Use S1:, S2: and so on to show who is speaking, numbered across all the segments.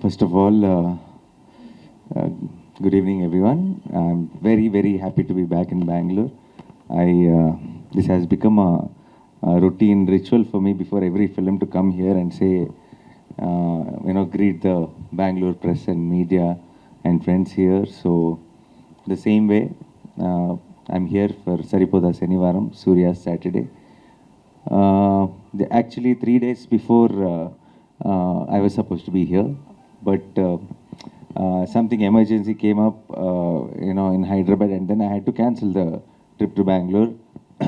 S1: First of all, uh, good evening, everyone. I'm very, very happy to be back in Bangalore. This has become a routine ritual for me before every film to come here and say, greet the Bangalore press and media and friends here. So, the same way, I'm here for Saripoda Senivaram, Surya's Saturday. Actually, 3 days before I was supposed to be here, but something emergency came up, in Hyderabad, and then I had to cancel the trip to Bangalore.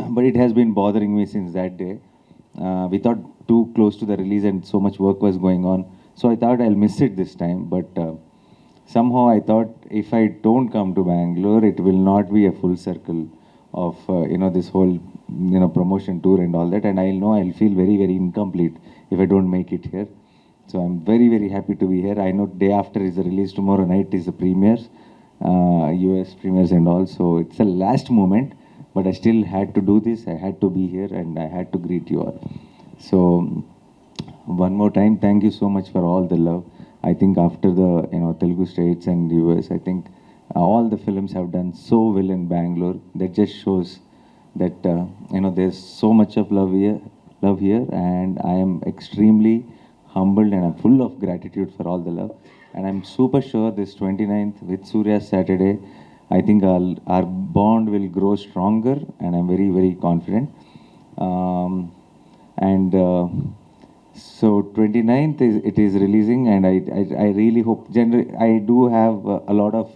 S1: But it has been bothering me since that day. We thought too close to the release, and so much work was going on. So I thought I'll miss it this time, but somehow I thought if I don't come to Bangalore, it will not be a full circle of this whole promotion tour and all that, and I'll feel very, very incomplete if I don't make it here. So I'm very, very happy to be here. I know day after is the release, tomorrow night is the premieres, US premieres and all. So it's the last moment, but I still had to do this. I had to be here and I had to greet you all. So one more time, thank you so much for all the love. I think after the Telugu states and US, I think all the films have done so well in Bangalore. That just shows that there's so much of love here, and I am extremely humbled and I'm full of gratitude for all the love. And I'm super sure this 29th with Surya's Saturday, I think our bond will grow stronger, and I'm very, very confident. So 29th it is releasing, and I really hope. Generally, I do have a lot of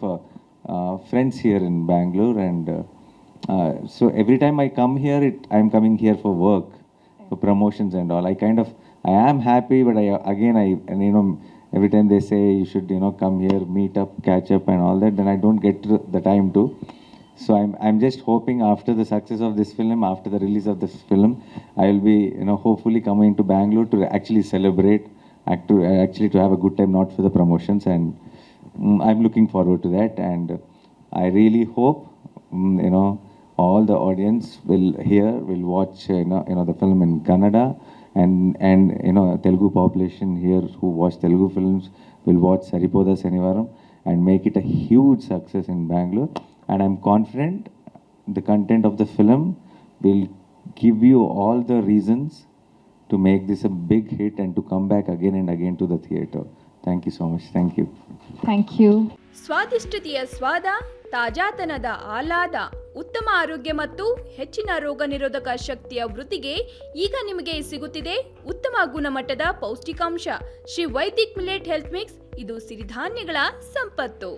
S1: friends here in Bangalore, and so every time I come here, I'm coming here for work, for promotions and all. I am happy, but every time they say you should come here, meet up, catch up and all that, then I don't get the time to. So I'm just hoping after the success of this film, after the release of this film, I will be hopefully coming to Bangalore to actually celebrate, actually to have a good time, not for the promotions, and I'm looking forward to that. And I really hope all the audience will watch the film in Kannada, and Telugu population here who watch Telugu films will watch Saripoda Senivaram and make it a huge success in Bangalore. And I'm confident the content of the film will give you all the reasons to make this a big hit and to come back again and again to the theater. Thank you so much. Thank you.
S2: Thank you.
S3: ಸ್ವಾದಿಷ್ಟತೆಯ ಸ್ವಾದ, ತಾಜಾತನದ ಆಹ್ಲಾದ, ಉತ್ತಮ ಆರೋಗ್ಯ ಮತ್ತು ಹೆಚ್ಚಿನ ರೋಗ ನಿರೋಧಕ ಶಕ್ತಿಯ ವೃದ್ಧಿಗೆ ಈಗ ನಿಮಗೆ ಸಿಗುತ್ತಿದೆ ಉತ್ತಮ ಗುಣಮಟ್ಟದ ಪೌಷ್ಟಿಕಾಂಶ. Shri Vaidik millet health mix, ಇದು ಸಿರಿಧಾನ್ಯಗಳ ಸಂಪತ್ತು.